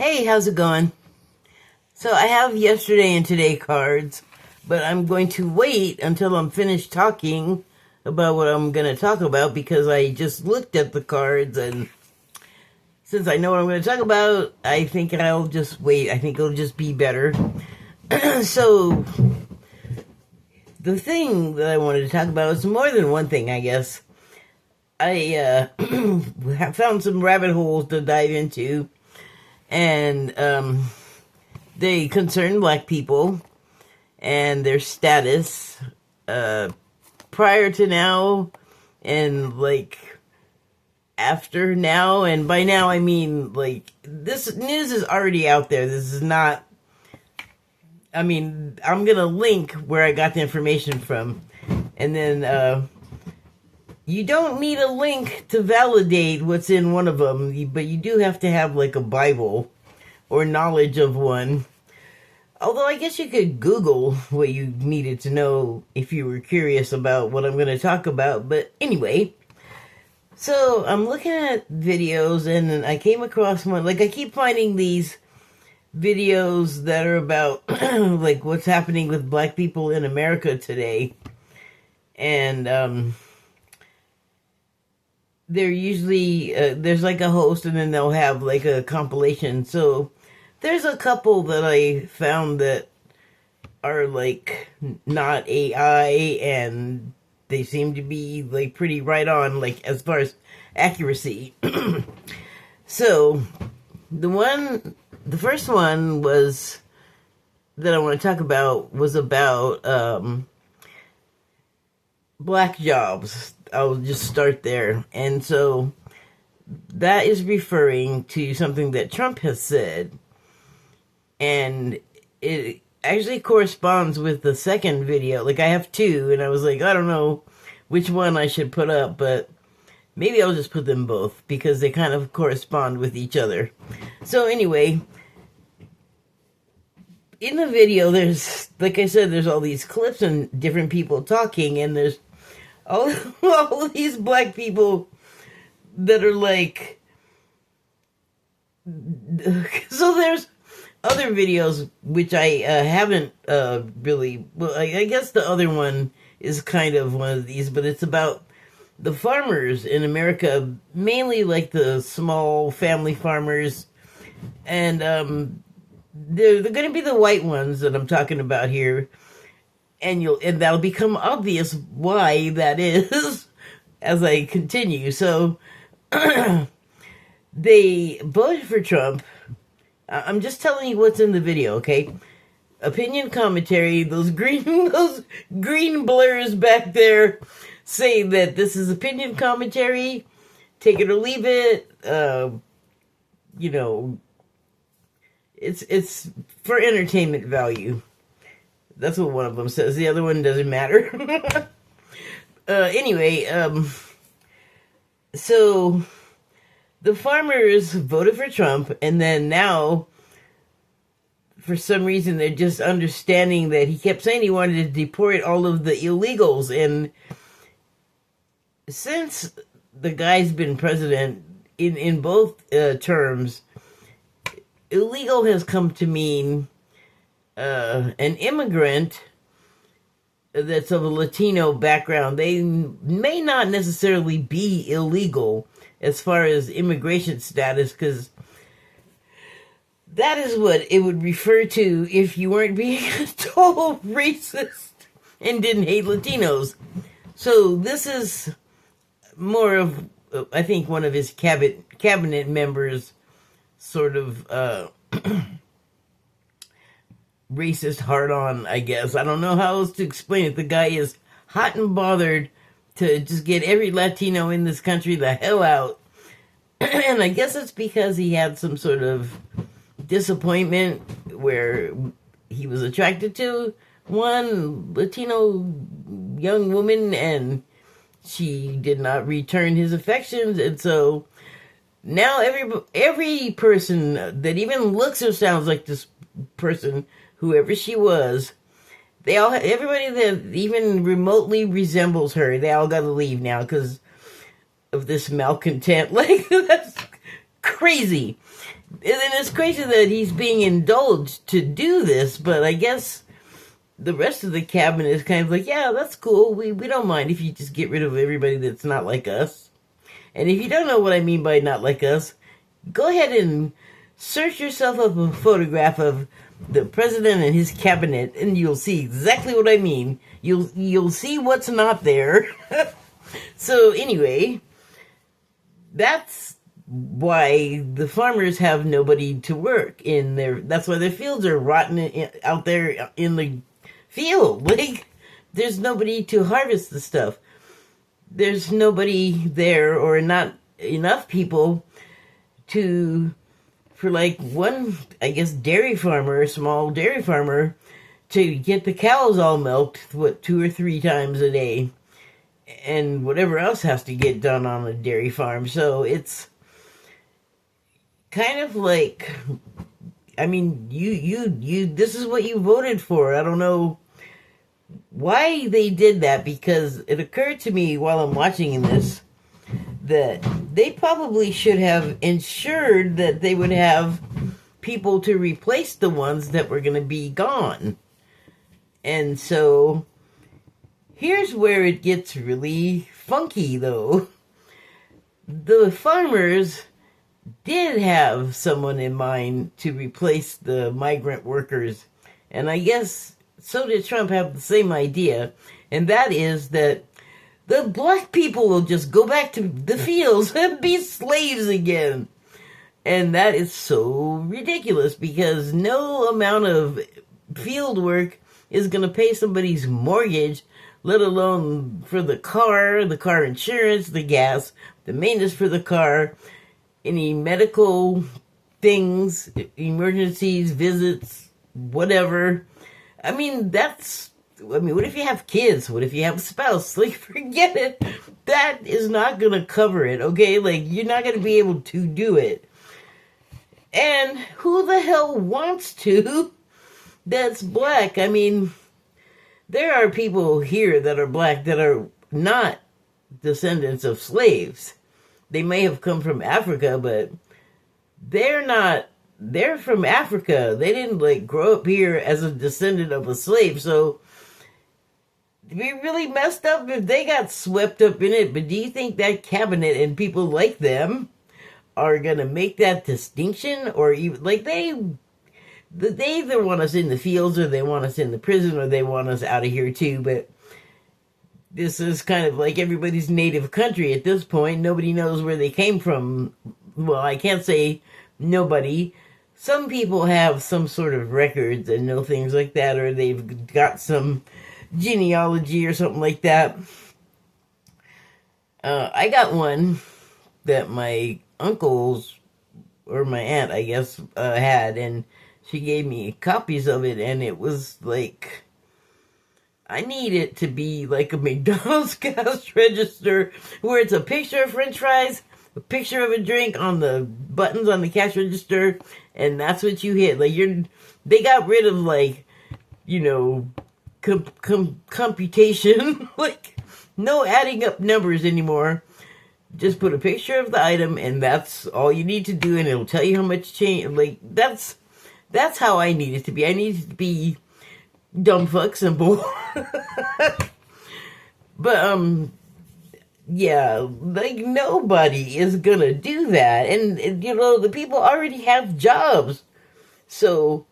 Hey, how's it going? So I have yesterday and today cards, but I'm going to wait until I'm finished talking about what I'm going to talk about because I just looked at the cards, and since I know what I'm going to talk about, I think I'll just wait. I think it'll just be better. So the thing that I wanted to talk about is more than one thing, I guess. I have found some rabbit holes to dive into, and they concern black people and their status prior to now and after now. And by now I mean this news is already out there. This is not, I mean, I'm gonna link where I got the information from, and then you don't need a link to validate what's in one of them, but you do have to have a Bible or knowledge of one. Although I guess you could Google what you needed to know if you were curious about what I'm going to talk about. But anyway, so I'm looking at videos and I came across one. I keep finding these videos that are about what's happening with black people in America today. And they're usually, there's a host and then they'll have a compilation. So there's a couple that I found that are not AI, and they seem to be pretty right on as far as accuracy. So the first one was that I want to talk about was about black jobs. I'll just start there. And so that is referring to something that Trump has said. And it actually corresponds with the second video. I have two, and I was I don't know which one I should put up, but maybe I'll just put them both because they kind of correspond with each other. So anyway, in the video, there's, I said, there's all these clips and different people talking, and there's all of these black people that are so there's other videos which I haven't really, well, I guess the other one is kind of one of these, but it's about the farmers in America, mainly the small family farmers, and they're going to be the white ones that I'm talking about here. And that'll become obvious why that is as I continue. So they voted for Trump. I'm just telling you what's in the video, okay? Opinion commentary. Those green blurs back there say that this is opinion commentary. Take it or leave it. It's for entertainment value. That's what one of them says. The other one doesn't matter. Anyway, so the farmers voted for Trump, and then now, for some reason, they're just understanding that he kept saying he wanted to deport all of the illegals. And since the guy's been president, in both terms, illegal has come to mean an immigrant that's of a Latino background. They may not necessarily be illegal as far as immigration status, because that is what it would refer to if you weren't being a total racist and didn't hate Latinos. So this is more of, I think, one of his cabinet members sort of racist hard-on, I guess. I don't know how else to explain it. The guy is hot and bothered to just get every Latino in this country the hell out. And I guess it's because he had some sort of disappointment where he was attracted to one Latino young woman and she did not return his affections. And so now every person that even looks or sounds like this person, whoever she was, everybody that even remotely resembles her, they all gotta leave now because of this malcontent. That's crazy. And it's crazy that he's being indulged to do this, but I guess the rest of the cabinet is kind of like, yeah, that's cool. We don't mind if you just get rid of everybody that's not like us. And if you don't know what I mean by not like us, go ahead and search yourself up a photograph of the president and his cabinet, and you'll see exactly what I mean. You'll see what's not there. So anyway, that's why the farmers have nobody to work in their. That's why their fields are rotten out there in the field. Like, there's nobody to harvest the stuff. There's nobody there, or not enough people for like one, I guess, dairy farmer, small dairy farmer, to get the cows all milked, 2 or 3 times a day, and whatever else has to get done on a dairy farm. So it's kind of like, I mean, you this is what you voted for. I don't know why they did that, because it occurred to me while I'm watching this that they probably should have ensured that they would have people to replace the ones that were going to be gone. And so here's where it gets really funky, though. The farmers did have someone in mind to replace the migrant workers, and I guess so did Trump have the same idea, and that is that the black people will just go back to the fields and be slaves again. And that is so ridiculous, because no amount of field work is going to pay somebody's mortgage, let alone for the car insurance, the gas, the maintenance for the car, any medical things, emergencies, visits, whatever. I mean, what if you have kids? What if you have a spouse? Like, forget it. That is not going to cover it, okay? Like, you're not going to be able to do it. And who the hell wants to that's black? I mean, there are people here that are black that are not descendants of slaves. They may have come from Africa, but they're not. They're from Africa. They didn't, like, grow up here as a descendant of a slave. So it'd be really messed up if they got swept up in it. But do you think that cabinet and people like them are going to make that distinction? Or even, like, they either want us in the fields, or they want us in the prison, or they want us out of here too. But this is kind of like everybody's native country at this point. Nobody knows where they came from. Well, I can't say nobody. Some people have some sort of records and know things like that, or they've got some genealogy or something like that. I got one that my uncles, or my aunt, I guess, had, and she gave me copies of it, and it was like, I need it to be like a McDonald's cash register, where it's a picture of French fries, a picture of a drink on the buttons on the cash register, and that's what you hit. Like, they got rid of, like, you know, computation, like, no adding up numbers anymore. Just put a picture of the item, and that's all you need to do, and it'll tell you how much change. Like, that's how I need it to be. I need it to be dumb fuck simple. But, yeah, like, nobody is gonna do that. And, you know, the people already have jobs. So,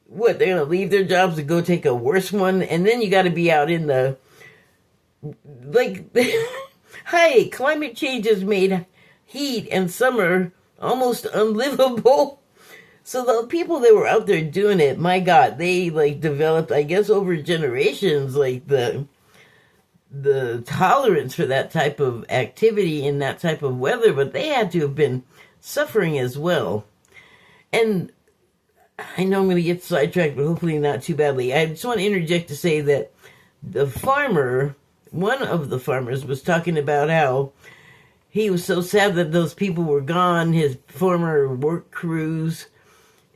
what, they're gonna leave their jobs to go take a worse one? And then you gotta be out in the, like, hi, climate change has made heat and summer almost unlivable. So the people that were out there doing it, my God, they, like, developed, I guess, over generations, like, the tolerance for that type of activity in that type of weather, but they had to have been suffering as well. And I know I'm going to get sidetracked, but hopefully not too badly. I just want to interject to say that the farmer, one of the farmers, was talking about how he was so sad that those people were gone, his former work crews,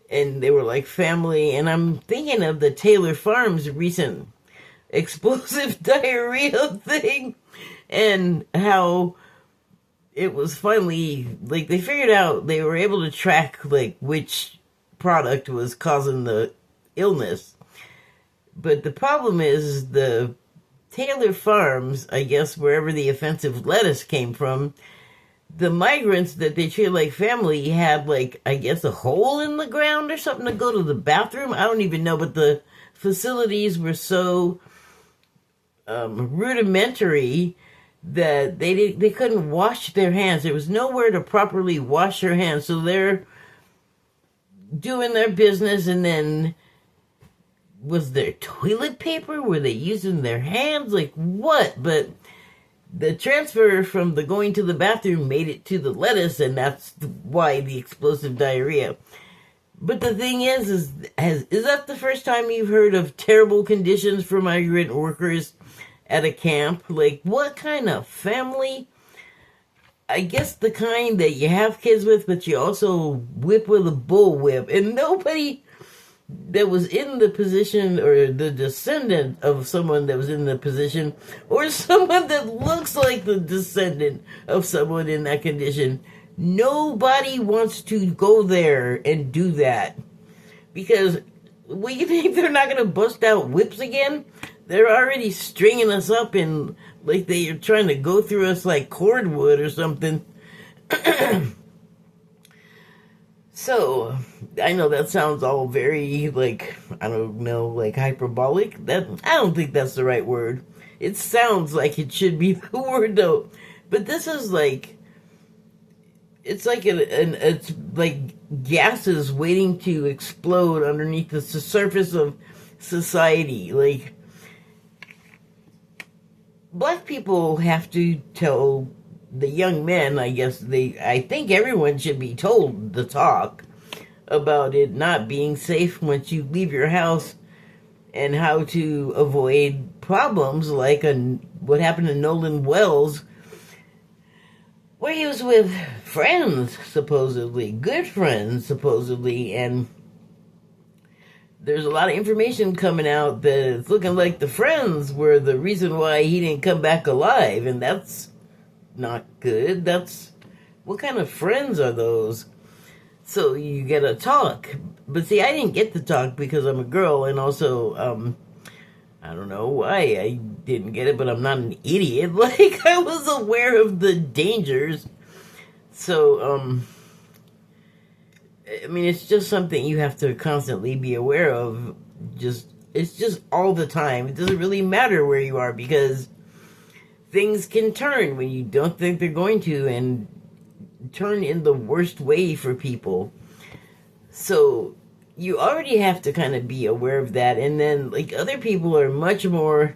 and they were like family. And I'm thinking of the Taylor Farms recent explosive diarrhea thing, and how it was finally, like, they figured out, they were able to track, like, which product was causing the illness. But the problem is the Taylor Farms, I guess, wherever the offensive lettuce came from, the migrants that they treat like family had, like, I guess, a hole in the ground or something to go to the bathroom. I don't even know, but the facilities were so rudimentary that they couldn't wash their hands. There was nowhere to properly wash their hands, so they're doing their business, and then was there toilet paper? Were they using their hands? Like, what? But the transfer from the going to the bathroom made it to the lettuce, and that's why the explosive diarrhea. But the thing is that the first time you've heard of terrible conditions for migrant workers at a camp? Like, what kind of family? I guess the kind that you have kids with, but you also whip with a bullwhip. And nobody that was in the position, or the descendant of someone that was in the position, or someone that looks like the descendant of someone in that condition, nobody wants to go there and do that. Because, what, you think they're not going to bust out whips again? They're already stringing us up in, like, they are trying to go through us like cordwood or something. So, I know that sounds all very, like, I don't know, like, hyperbolic. I don't think that's the right word. It sounds like it should be the word, though. But this is like, it's like it's like gases waiting to explode underneath the surface of society. Like, black people have to tell the young men, I think everyone should be told the talk about it not being safe once you leave your house, and how to avoid problems like what happened to Nolan Wells, where he was with friends, supposedly, good friends, supposedly, and there's a lot of information coming out that it's looking like the friends were the reason why he didn't come back alive, and that's not good. What kind of friends are those? So you get a talk. But see, I didn't get the talk because I'm a girl, and also, I don't know why I didn't get it, but I'm not an idiot. Like, I was aware of the dangers. So, I mean, it's just something you have to constantly be aware of. It's just all the time. It doesn't really matter where you are, because things can turn when you don't think they're going to, and turn in the worst way for people. So you already have to kind of be aware of that. And then, like, other people are much more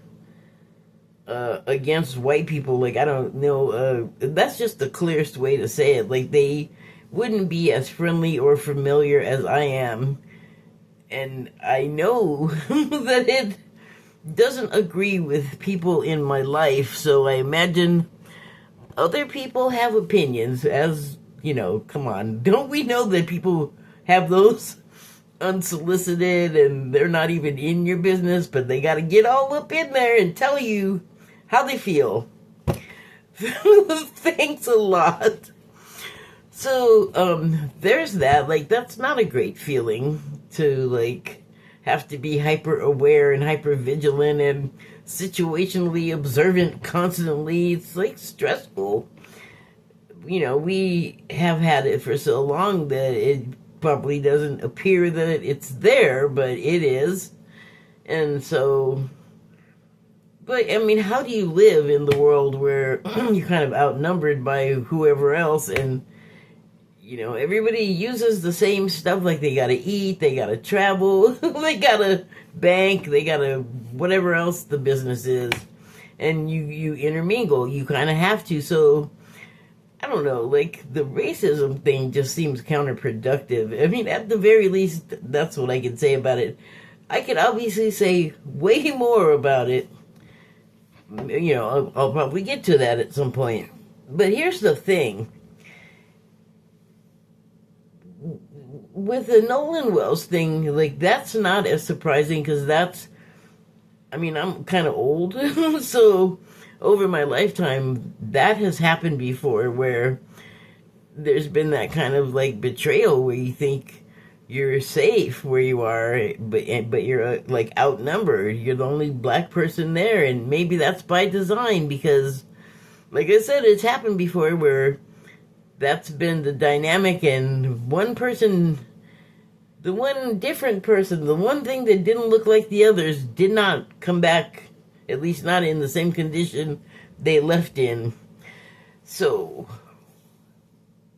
against white people. Like, I don't know, that's just the clearest way to say it. Like, they wouldn't be as friendly or familiar as I am. And I know that it doesn't agree with people in my life, so I imagine other people have opinions, as, you know, come on, don't we know that people have those unsolicited, and they're not even in your business, but they gotta get all up in there and tell you how they feel. Thanks a lot. So, there's that. Like, that's not a great feeling to, like, have to be hyper aware and hyper vigilant and situationally observant constantly. It's, like, stressful. You know, we have had it for so long that it probably doesn't appear that it's there, but it is. And so, but, I mean, how do you live in the world where you're kind of outnumbered by whoever else, and, you know, everybody uses the same stuff? Like, they gotta eat, they gotta travel, they gotta bank, they gotta whatever else the business is, and you intermingle. You kind of have to. So, I don't know, like, the racism thing just seems counterproductive. I mean, at the very least, that's what I can say about it. I could obviously say way more about it. You know, I'll probably get to that at some point. But here's the thing. With the Nolan Wells thing, like, that's not as surprising, because I mean, I'm kind of old, so over my lifetime, that has happened before, where there's been that kind of like betrayal where you think you're safe where you are, but you're like outnumbered. You're the only black person there, and maybe that's by design because, like I said, it's happened before where that's been the dynamic, and one person, the one different person, the one thing that didn't look like the others did not come back, at least not in the same condition they left in. So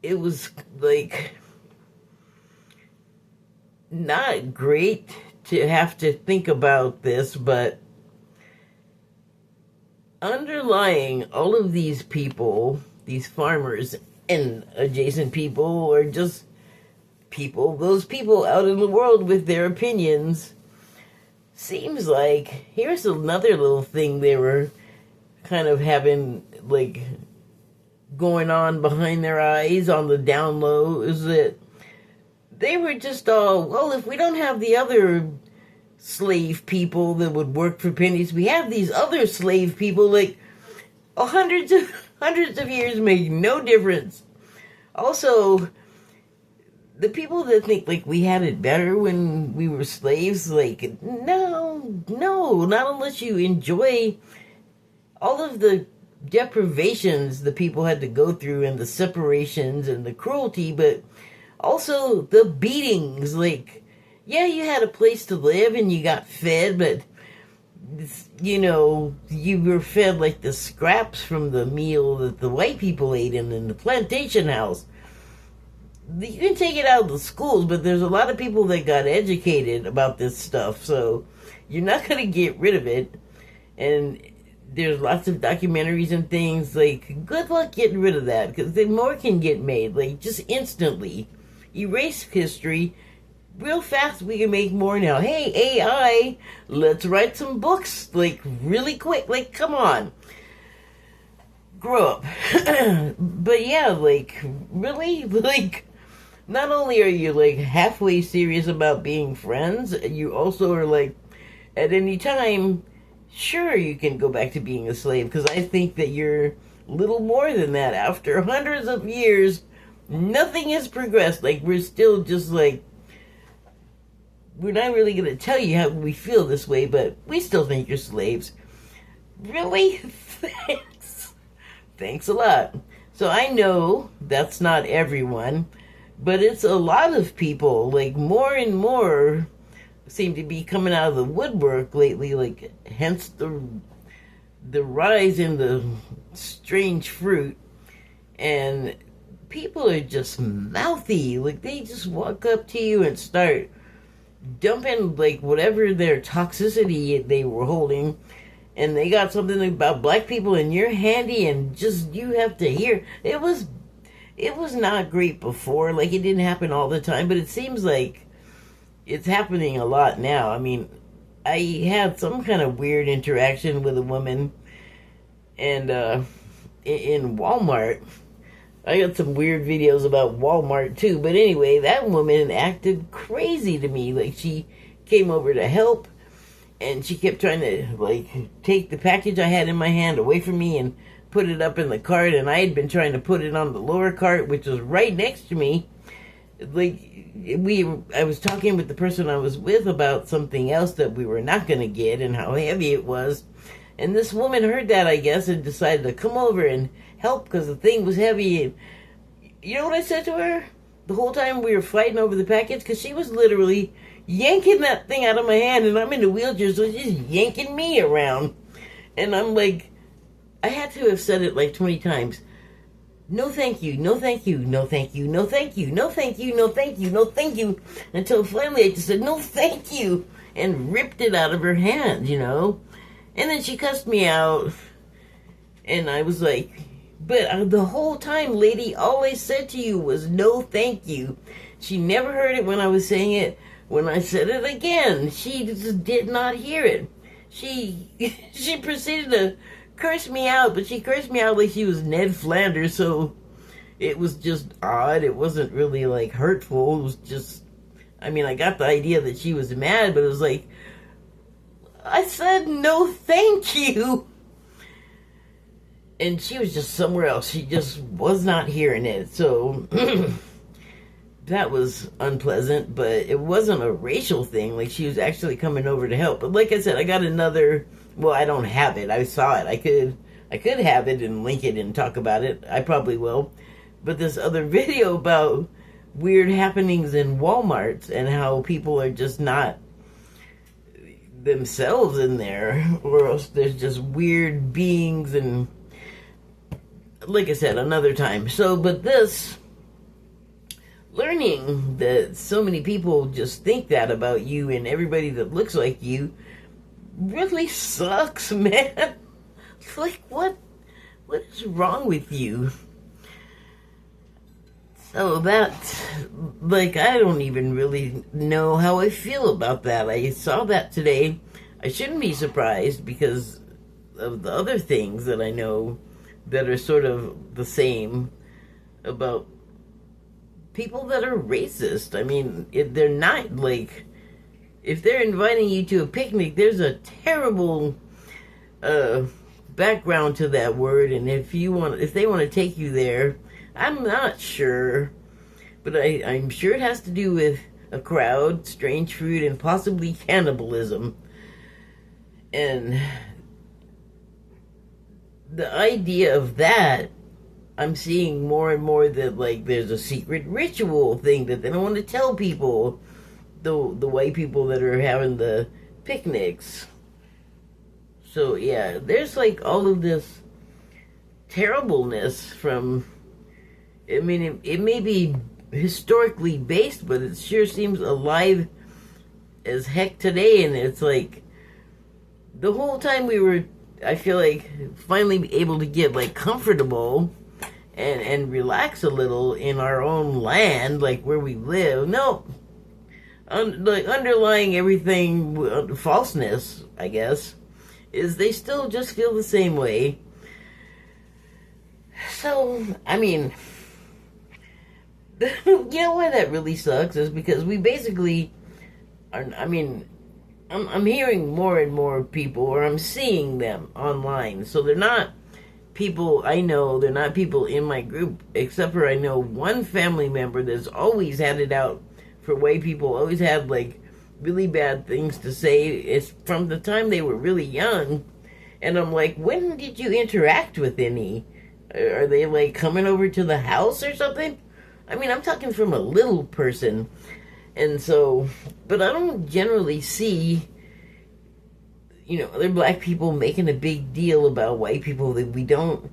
it was like not great to have to think about this, but underlying all of these people, these farmers and adjacent people, or just people, those people out in the world with their opinions, seems like here's another little thing they were kind of having like going on behind their eyes on the down low, is that they were just all, well, if we don't have the other slave people that would work for pennies, we have these other slave people, like hundreds of years made no difference. Also, the people that think like we had it better when we were slaves, like no, not unless you enjoy all of the deprivations the people had to go through and the separations and the cruelty, but also the beatings. Like, yeah, you had a place to live and you got fed, but you know, you were fed like the scraps from the meal that the white people ate in the plantation house. You can take it out of the schools, but there's a lot of people that got educated about this stuff, so you're not going to get rid of it. And there's lots of documentaries and things, like, good luck getting rid of that, because then more can get made, like, just instantly. Erase history. Real fast, we can make more now. Hey, AI, let's write some books, like, really quick. Like, come on. Grow up. But yeah, like, really? Like, not only are you, like, halfway serious about being friends, you also are, like, at any time, sure, you can go back to being a slave, because I think that you're little more than that. After hundreds of years, nothing has progressed. Like, we're still just, like, we're not really going to tell you how we feel this way, but we still think you're slaves. Really? Thanks. Thanks a lot. So I know that's not everyone, but it's a lot of people. Like, more and more seem to be coming out of the woodwork lately, like, hence the rise in the strange fruit. And people are just mouthy. Like, they just walk up to you and start dumping, like, whatever their toxicity they were holding, and they got something about black people, and you're handy, and just, you have to hear. It was not great before. Like, it didn't happen all the time, but it seems like it's happening a lot now. I mean, I had some kind of weird interaction with a woman, and in Walmart. I got some weird videos about Walmart too, but anyway, that woman acted crazy to me. Like, she came over to help, and she kept trying to, like, take the package I had in my hand away from me and put it up in the cart, and I had been trying to put it on the lower cart, which was right next to me. Like, I was talking with the person I was with about something else that we were not going to get and how heavy it was. And this woman heard that, I guess, and decided to come over and help because the thing was heavy. And you know what I said to her? The whole time we were fighting over the package, because she was literally yanking that thing out of my hand, and I'm in a wheelchair, so she's yanking me around. And I'm like, I had to have said it like 20 times. No thank you, no thank you, no thank you, no thank you, no thank you, no thank you, no thank you. Until finally I just said, no thank you, and ripped it out of her hand, you know? And then she cussed me out, and I was like, but the whole time, lady, all I said to you was no thank you. She never heard it when I was saying it. When I said it again, she just did not hear it. She proceeded to curse me out, but she cursed me out like she was Ned Flanders, so it was just odd. It wasn't really, like, hurtful. It was just, I mean, I got the idea that she was mad, but it was like, I said no thank you. and she was just somewhere else. She just was not hearing it. So that was unpleasant, but it wasn't a racial thing. Like, she was actually coming over to help. But like I said, I got another, well, I don't have it. I saw it. I could have it and link it and talk about it. I probably will. But this other video about weird happenings in Walmarts and how people are just not themselves in there, or else there's just weird beings. And like I said, another time. So, but this, learning that so many people just think that about you and everybody that looks like you really sucks, man. It's like, what is wrong with you? So that, like, I don't even really know how I feel about that. I saw that today. I shouldn't be surprised because of the other things that I know that are sort of the same about people that are racist. I mean, if they're not, like, if they're inviting you to a picnic, there's a terrible background to that word, and if they want to take you there, I'm not sure, but I'm sure it has to do with a crowd, strange food, and possibly cannibalism. And the idea of that, I'm seeing more and more that, like, there's a secret ritual thing that they don't want to tell people, the white people that are having the picnics. So yeah, there's like all of this terribleness from, I mean, it may be historically based, but it sure seems alive as heck today. And it's like, the whole time we were, I feel like, finally able to get, like, comfortable and relax a little in our own land, like where we live. No, like, underlying everything, falseness, I guess, is they still just feel the same way. So, I mean, you know why that really sucks is because we basically are, I mean, I'm hearing more and more people, or I'm seeing them online. So they're not people I know, they're not people in my group, except for I know one family member that's always had it out for white people, always had, like, really bad things to say. It's from the time they were really young. And I'm like, when did you interact with any? Are they, like, coming over to the house or something? I mean, I'm talking from a little person. And so, but I don't generally see, you know, other black people making a big deal about white people. That we don't,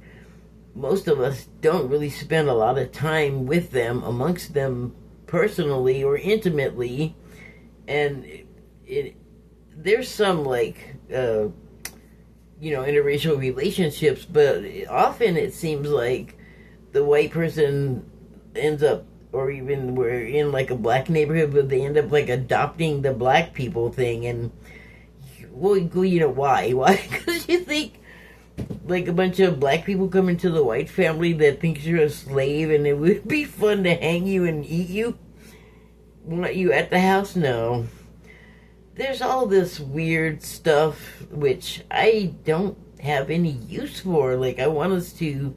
most of us don't really spend a lot of time with them, amongst them personally or intimately. And there's some, like, you know, interracial relationships, but often it seems like the white person ends up, or even we're in, like, a black neighborhood, but they end up, like, adopting the black people thing. And, well, you know, why? Because you think, like, a bunch of black people come into the white family that thinks you're a slave and it would be fun to hang you and eat you? Want you at the house? No. There's all this weird stuff which I don't have any use for. Like, I want us to,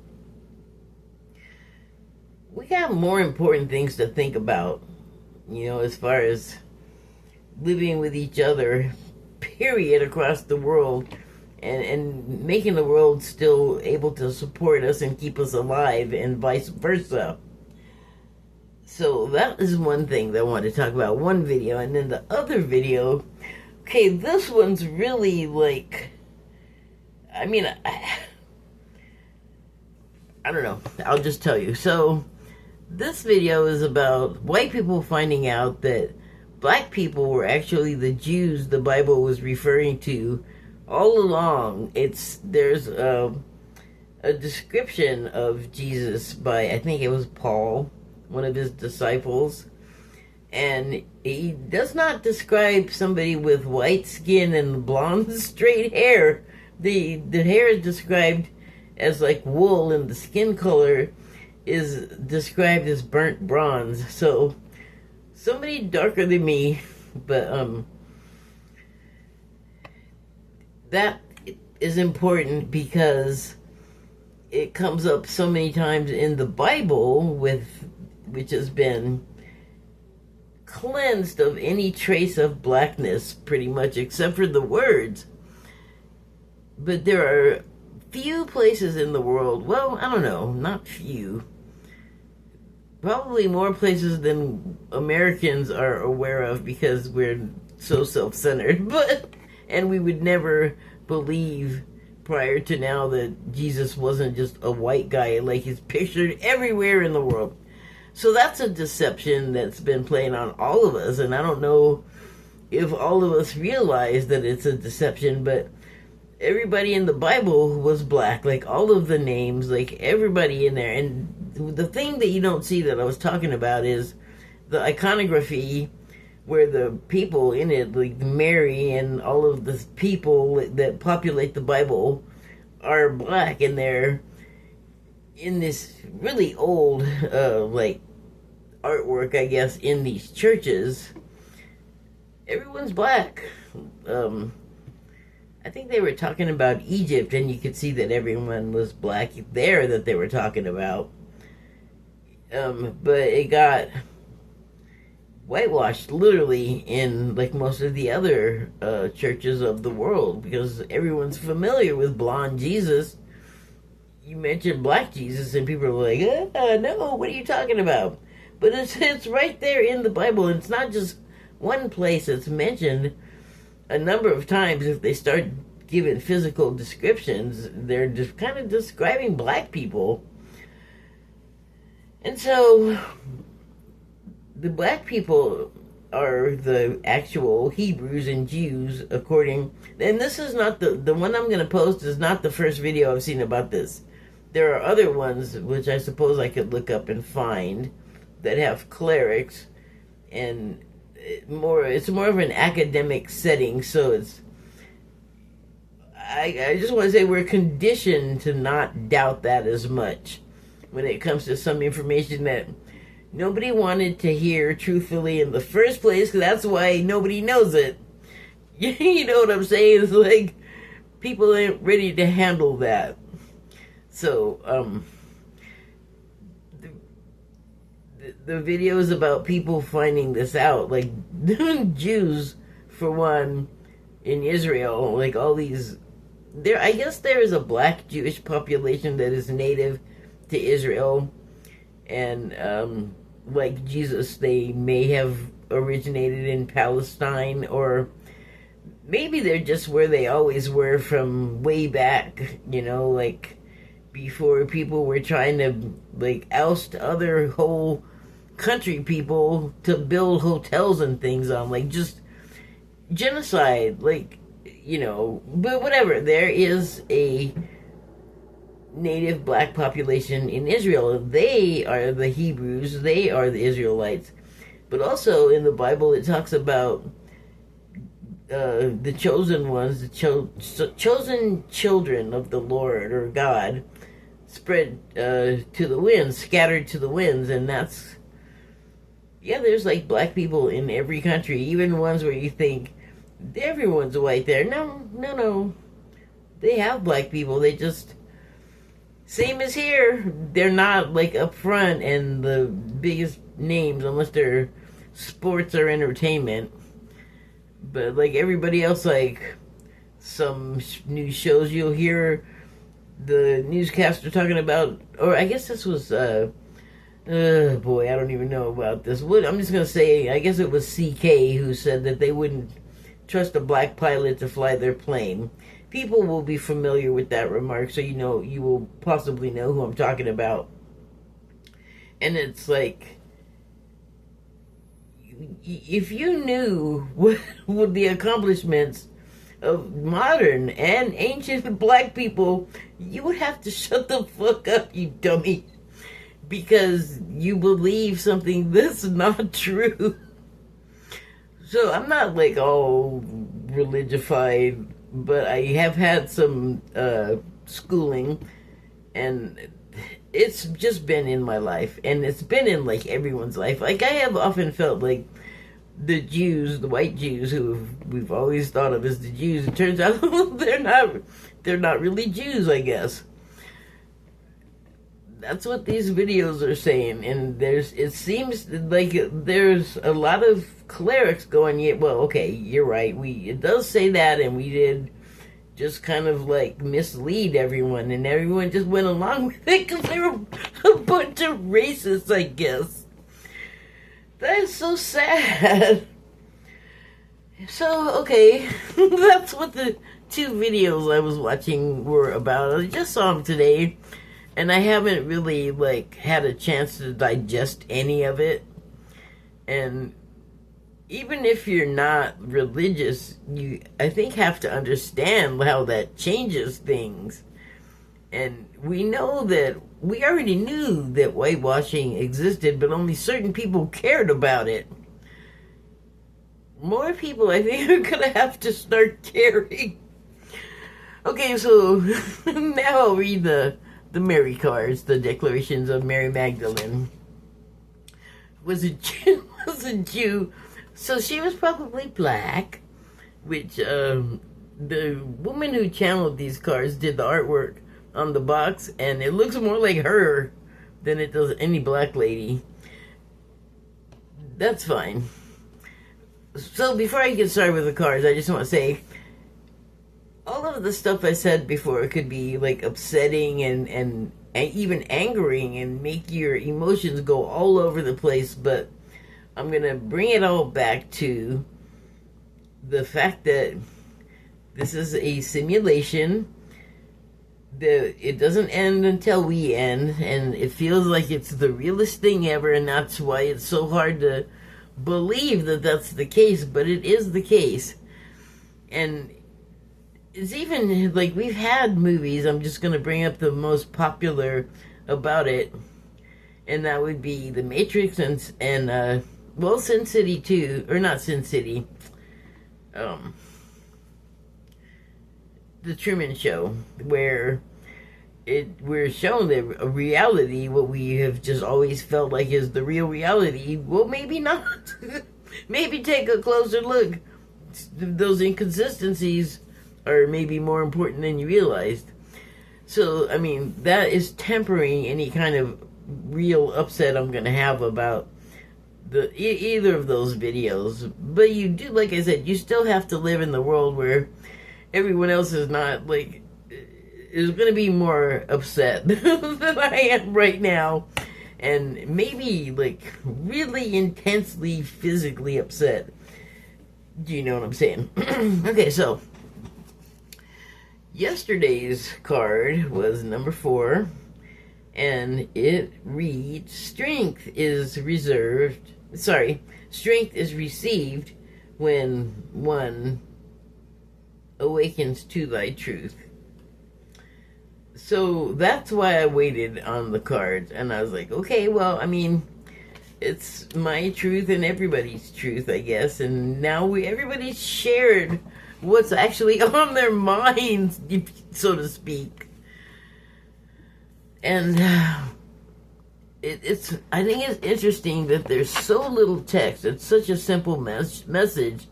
we got more important things to think about, you know, as far as living with each other, period, across the world, and making the world still able to support us and keep us alive, and vice versa. So that is one thing that I wanted to talk about, one video. And then the other video, okay, this one's really, like, I mean, I don't know, I'll just tell you. So this video is about white people finding out that black people were actually the Jews the Bible was referring to all along. There's a description of Jesus by, I think it was Paul, one of his disciples, and he does not describe somebody with white skin and blonde straight hair. The hair is described as, like, wool, and the skin color is described as burnt bronze. So somebody darker than me, but that is important because it comes up so many times in the Bible, which has been cleansed of any trace of blackness, pretty much, except for the words. But there are few places in the world, well, I don't know, not few, probably more places than Americans are aware of, because we're so self-centered, and we would never believe prior to now that Jesus wasn't just a white guy like he's pictured everywhere in the world. So that's a deception that's been playing on all of us, and I don't know if all of us realize that it's a deception, but everybody in the Bible was black, like all of the names, like everybody in there. And the thing that you don't see that I was talking about is the iconography, where the people in it, like Mary and all of the people that populate the Bible, are black, and they're in this really old, like, artwork, I guess, in these churches. Everyone's black. I think they were talking about Egypt, and you could see that everyone was black there that they were talking about. But it got whitewashed, literally, in, like, most of the other churches of the world, because everyone's familiar with blonde Jesus. You mention black Jesus, and people are like, no, what are you talking about? But it's right there in the Bible, and it's not just one place it's mentioned. A number of times, if they start giving physical descriptions, they're just kind of describing black people. And so, the black people are the actual Hebrews and Jews, according... And this is not the one I'm going to post is not the first video I've seen about this. There are other ones, which I suppose I could look up and find, that have clerics, and it's more of an academic setting, so it's... I just want to say we're conditioned to not doubt that as much when it comes to some information that nobody wanted to hear truthfully in the first place, because that's why nobody knows it. You know what I'm saying? It's like people ain't ready to handle that. So, the videos about people finding this out, like Jews, for one, in Israel, like all these, I guess there is a black Jewish population that is native to Israel, and like Jesus, they may have originated in Palestine, or maybe they're just where they always were from way back, you know, like before people were trying to like oust other whole country people to build hotels and things on, like just genocide, like, you know. But whatever, there is a native black population in Israel. They are the Hebrews, they are the Israelites. But also in the Bible it talks about the chosen ones, the chosen children of the Lord or God, spread to the winds, scattered to the winds. And that's, yeah, there's like black people in every country, even ones where you think everyone's white there. No. They have black people. They just, same as here, they're not like up front and the biggest names unless they're sports or entertainment. But like everybody else, like some news shows, you'll hear the newscaster talking about, or I guess this was, boy, I don't even know about this. I'm just going to say, I guess it was CK who said that they wouldn't trust a black pilot to fly their plane. People will be familiar with that remark, so you know, you will possibly know who I'm talking about. And it's like, if you knew what the accomplishments of modern and ancient black people, you would have to shut the fuck up, you dummy, because you believe something that's not true. So I'm not like all religified, but I have had some schooling, and it's just been in my life, and it's been in like everyone's life. Like I have often felt like the Jews, the white Jews who we've always thought of as the Jews, it turns out they're not really Jews, I guess. That's what these videos are saying, and it seems like there's a lot of clerics going, yeah, well, okay, you're right, it does say that, and we did just kind of like mislead everyone, and everyone just went along with it because they were a bunch of racists, I guess. That is so sad. So, okay, that's what the 2 videos I was watching were about. I just saw them today, and I haven't really, like, had a chance to digest any of it. And even if you're not religious, you, I think, have to understand how that changes things. And we know that, we already knew that whitewashing existed, but only certain people cared about it. More people, I think, are gonna have to start caring. Okay, so now I'll read the Mary cards, the declarations of Mary Magdalene. Was a Jew, so she was probably black, which the woman who channeled these cards did the artwork on the box, and it looks more like her than it does any black lady. That's fine. So before I get started with the cards, I just want to say, all of the stuff I said before could be like upsetting and even angering and make your emotions go all over the place, but I'm going to bring it all back to the fact that this is a simulation. It doesn't end until we end, and it feels like it's the realest thing ever, and that's why it's so hard to believe that that's the case, but it is the case. And it's even like, we've had movies, I'm just going to bring up the most popular about it, and that would be The Matrix and well, Sin City 2, or not Sin City, The Truman Show, where we're shown that a reality, what we have just always felt like is the real reality, well, maybe not. Maybe take a closer look. Those inconsistencies are maybe more important than you realized. So, I mean, that is tempering any kind of real upset I'm going to have about either of those videos. But you do, like I said, you still have to live in the world where everyone else is not, like, is going to be more upset than I am right now. And maybe, like, really intensely physically upset. Do you know what I'm saying? Okay, so yesterday's card was number 4, and it reads, strength is received when one awakens to thy truth. So that's why I waited on the cards, and I was like, okay, well, I mean, it's my truth and everybody's truth, I guess, and now everybody's shared what's actually on their minds, so to speak. And I think it's interesting that there's so little text. It's such a simple message,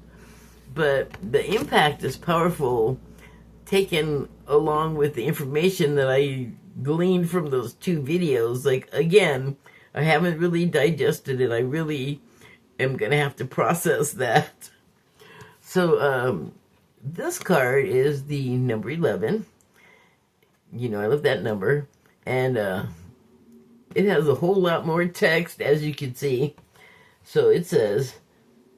but the impact is powerful, taken along with the information that I gleaned from those 2 videos. Like, again, I haven't really digested it. I really am going to have to process that. So, this card is the number 11. You know, I love that number. And it has a whole lot more text, as you can see. So it says,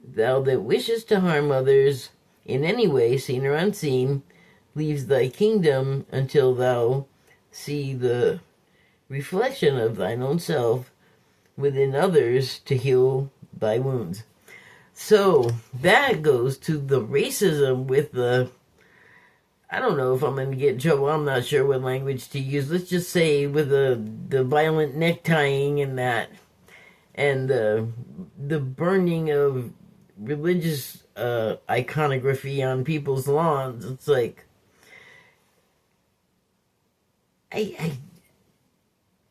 thou that wishes to harm others in any way, seen or unseen, leaves thy kingdom until thou see the reflection of thine own self within others to heal thy wounds. So that goes to the racism with the, I don't know if I'm going to get in trouble, I'm not sure what language to use. Let's just say with the violent necktying and that, and the burning of religious iconography on people's lawns. It's like,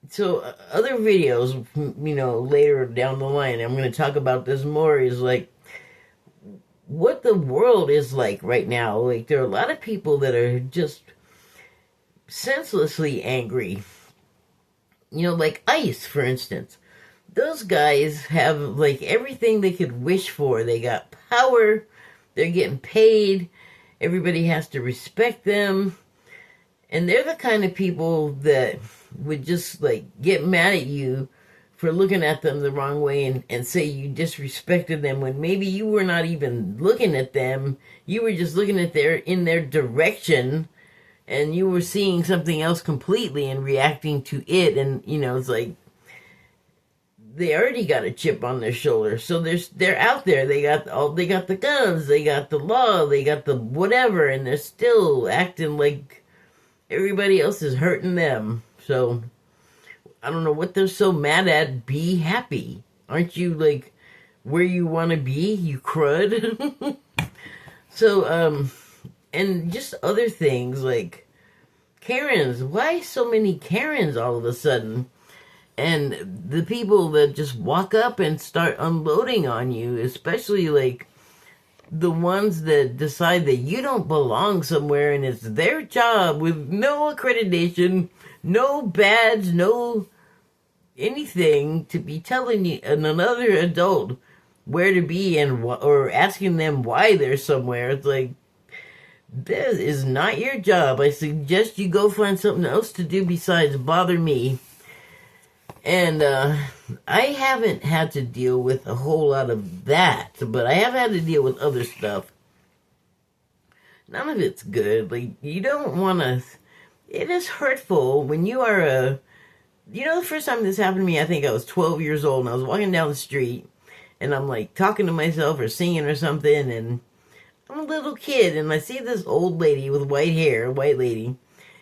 so other videos, you know, later down the line, I'm going to talk about this more, is like what the world is like right now. Like, there are a lot of people that are just senselessly angry. Like ICE, for instance. Those guys have like everything they could wish for. They got power, they're getting paid, everybody has to respect them, and they're the kind of people that would just like get mad at you for looking at them the wrong way and say you disrespected them when maybe you were not even looking at them. You were just looking at in their direction, and you were seeing something else completely and reacting to it. And it's like they already got a chip on their shoulder, so they're out there. They got the guns, they got the law, they got the whatever, and they're still acting like everybody else is hurting them. So I don't know what they're so mad at. Be happy. Aren't you like where you want to be, you crud? So and just other things like Karens. Why so many Karens all of a sudden? And the people that just walk up and start unloading on you, especially like the ones that decide that you don't belong somewhere and it's their job with no accreditation, no badge, no anything to be telling you another adult where to be or asking them why they're somewhere. It's like, this is not your job. I suggest you go find something else to do besides bother me. And I haven't had to deal with a whole lot of that, but I have had to deal with other stuff. None of it's good. Like, you don't want to... It is hurtful when you are the first time this happened to me, I think I was 12 years old, and I was walking down the street, and I'm, like, talking to myself or singing or something, and I'm a little kid, and I see this old lady with white hair, white lady,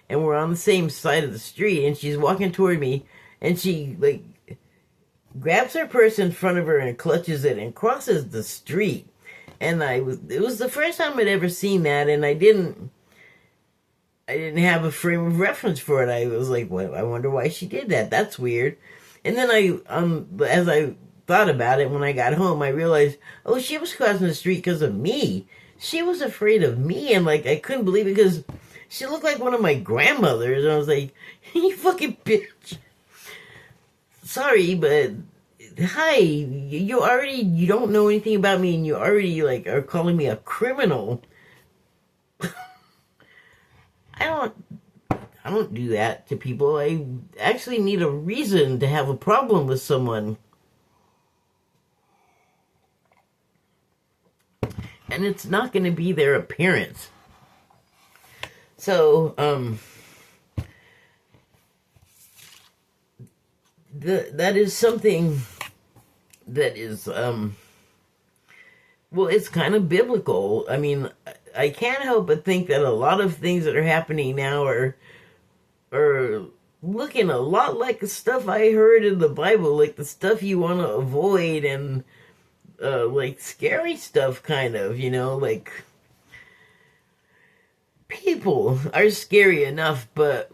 and we're on the same side of the street, and she's walking toward me, and she, like, grabs her purse in front of her and clutches it and crosses the street. And it was the first time I'd ever seen that, and I didn't have a frame of reference for it. I was like, well, I wonder why she did that. That's weird. And then as I thought about it, when I got home, I realized, oh, she was crossing the street because of me. She was afraid of me, and, like, I couldn't believe it because she looked like one of my grandmothers. And I was like, you fucking bitch. Sorry, but hi, you don't know anything about me, and you already like are calling me a criminal. I don't do that to people. I actually need a reason to have a problem with someone. And it's not going to be their appearance. So, that is something that is, well, it's kind of biblical. I mean, I can't help but think that a lot of things that are happening now are looking a lot like the stuff I heard in the Bible, like the stuff you want to avoid, and like scary stuff, kind of, like people are scary enough, but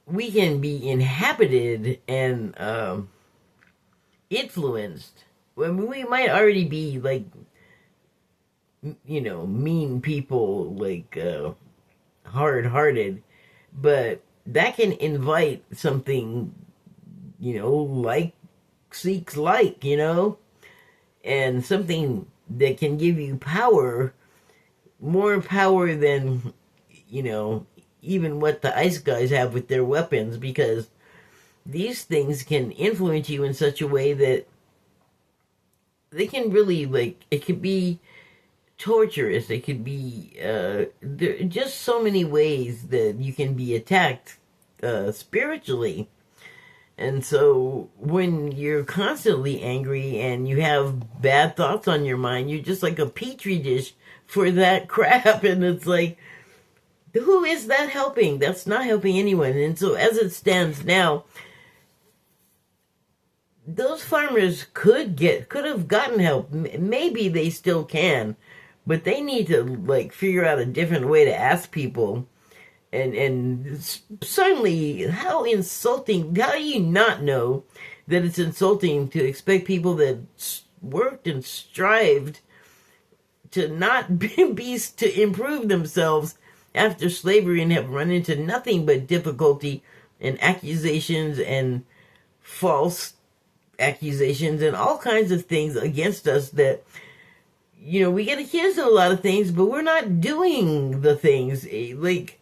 we can be inhabited and influenced. I mean, we might already be like, mean people, like hard-hearted, but that can invite something, like seeks like, and something that can give you power, more power than, even what the ICE guys have with their weapons, because these things can influence you in such a way that they can really, like, it could be torturous. It could be, there are just so many ways that you can be attacked spiritually. And so when you're constantly angry and you have bad thoughts on your mind, you're just like a petri dish for that crap. And it's like, who is that helping? That's not helping anyone. And so as it stands now, those farmers could have gotten help. Maybe they still can, but they need to, like, figure out a different way to ask people. And certainly, how insulting, how do you not know that it's insulting to expect people that worked and strived to not to improve themselves after slavery and have run into nothing but difficulty and accusations and false accusations and all kinds of things against us that, we get accused of a lot of things, but we're not doing the things. Like,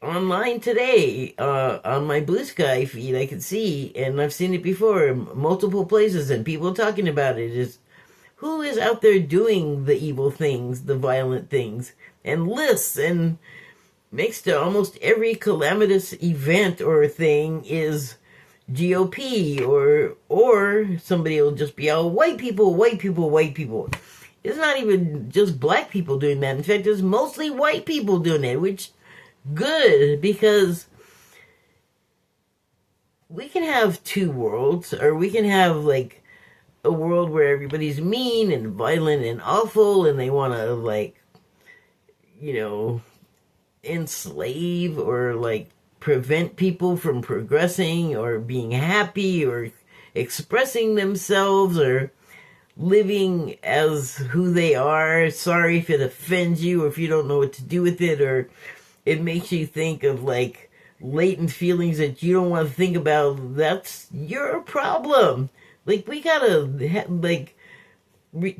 online today, on my Blue Sky feed, I could see, and I've seen it before in multiple places, and people talking about it, is who is out there doing the evil things, the violent things, and lists, and makes to almost every calamitous event or thing is GOP, or somebody will just be all white people, white people, white people. It's not even just black people doing that. In fact, it's mostly white people doing it, which good, because we can have two worlds, or we can have like a world where everybody's mean and violent and awful, and they want to like, enslave or like prevent people from progressing or being happy or expressing themselves or living as who they are. Sorry if it offends you, or if you don't know what to do with it, or it makes you think of like latent feelings that you don't want to think about. That's your problem. Like, we gotta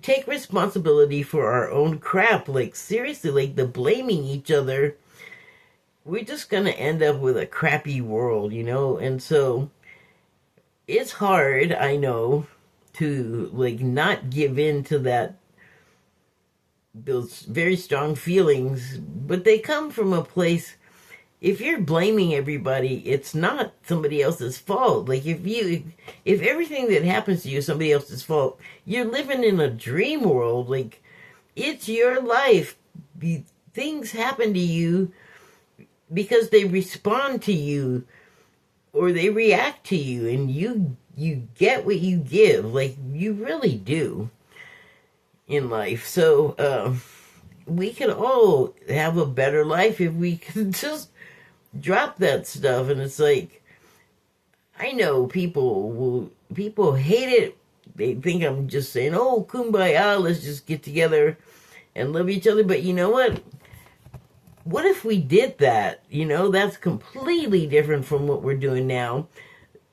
take responsibility for our own crap. Like, seriously, like the blaming each other, we're just gonna end up with a crappy world, and so it's hard, I know, to like not give in to those very strong feelings, but they come from a place. If you're blaming everybody, it's not somebody else's fault. Like, if everything that happens to you is somebody else's fault, you're living in a dream world. Like, it's your life. Things happen to you because they respond to you, or they react to you, and you get what you give. Like, you really do in life. So we can all have a better life if we can just drop that stuff. And it's like, I know people hate it. They think I'm just saying, oh, kumbaya, let's just get together and love each other. But you know what if we did that? That's completely different from what we're doing now.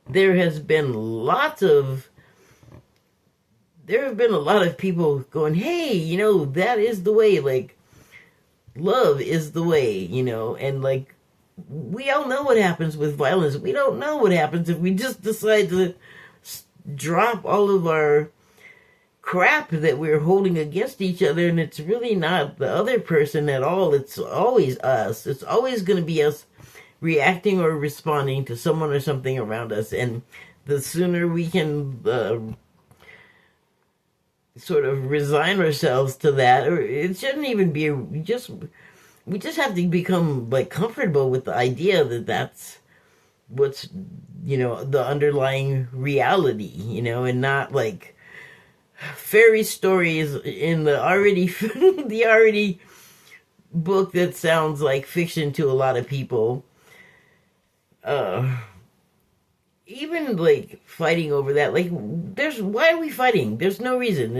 There have been a lot of people going, hey, that is the way. Like, love is the way, and like, we all know what happens with violence. We don't know what happens if we just decide to drop all of our crap that we're holding against each other, and it's really not the other person at all. It's always us. It's always going to be us reacting or responding to someone or something around us. And the sooner we can sort of resign ourselves to that, or it shouldn't even be we just have to become like comfortable with the idea that that's what's the underlying reality, and not like fairy stories in the already book that sounds like fiction to a lot of people. Even like fighting over that, like, why are we fighting? There's no reason.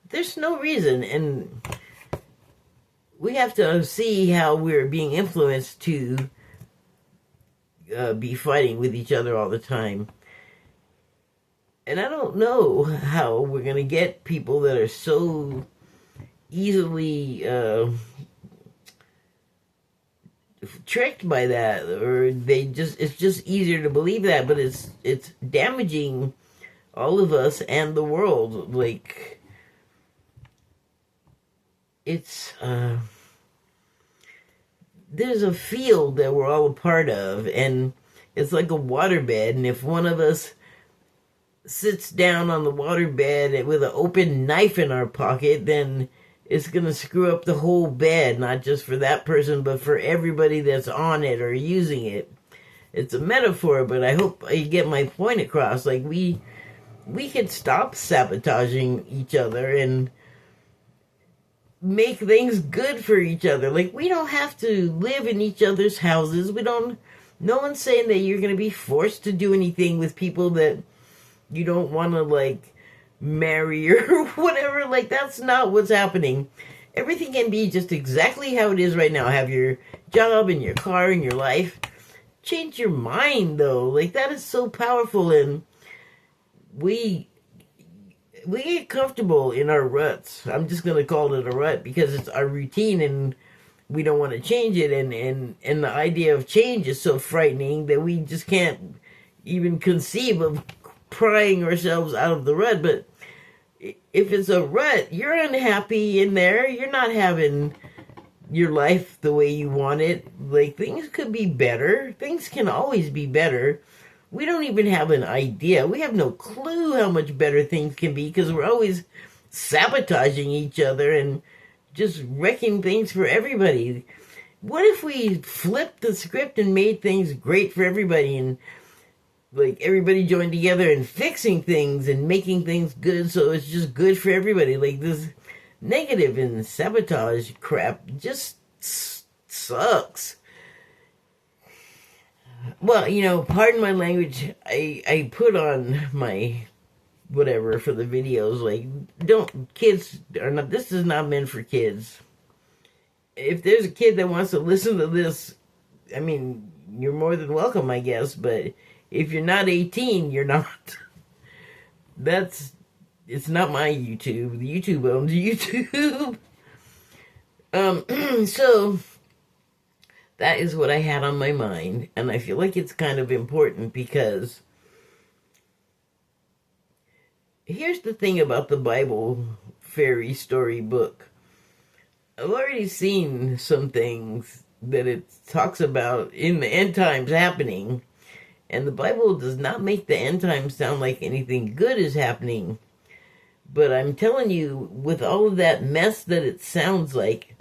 There's no reason. And we have to see how we're being influenced to be fighting with each other all the time. And I don't know how we're going to get people that are so easily tricked by that, or it's just easier to believe that, but it's damaging all of us and the world. Like, it's there's a field that we're all a part of, and it's like a waterbed, and if one of us sits down on the waterbed with an open knife in our pocket, then it's going to screw up the whole bed, not just for that person, but for everybody that's on it or using it. It's a metaphor, but I hope I get my point across. Like, we could stop sabotaging each other and make things good for each other. Like, we don't have to live in each other's houses. No one's saying that you're going to be forced to do anything with people that you don't want to, like, marry or whatever. Like, that's not what's happening. Everything can be just exactly how it is right now. Have your job and your car and your life. change your mind, though. Like, that is so powerful, and we get comfortable in our ruts. I'm just going to call it a rut because it's our routine, and we don't want to change it, and the idea of change is so frightening that we just can't even conceive of prying ourselves out of the rut. But if it's a rut, you're unhappy in there. You're not having your life the way you want it. Like, things could be better. Things can always be better. We don't even have an idea. We have no clue how much better things can be because we're always sabotaging each other and just wrecking things for everybody. What if we flipped the script and made things great for everybody, and like everybody joined together and fixing things and making things good so it's just good for everybody? Like, this negative and sabotage crap just sucks. Well, pardon my language, I put on my whatever for the videos, like, kids are not, this is not meant for kids. If there's a kid that wants to listen to this, I mean, you're more than welcome, I guess, but if you're not 18, you're not. It's not my YouTube. The YouTube owns YouTube. So that is what I had on my mind, and I feel like it's kind of important because here's the thing about the Bible fairy story book. I've already seen some things that it talks about in the end times happening, and the Bible does not make the end times sound like anything good is happening. But I'm telling you, with all of that mess that it sounds like,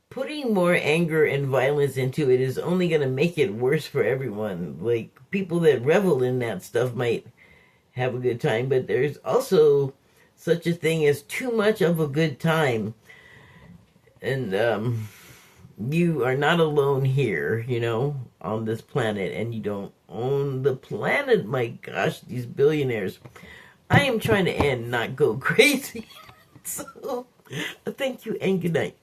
putting more anger and violence into it is only going to make it worse for everyone. Like, people that revel in that stuff might have a good time, but there's also such a thing as too much of a good time. And you are not alone here, on this planet, and you don't own the planet. My gosh, these billionaires. I am trying to end, not go crazy. So, thank you and good night.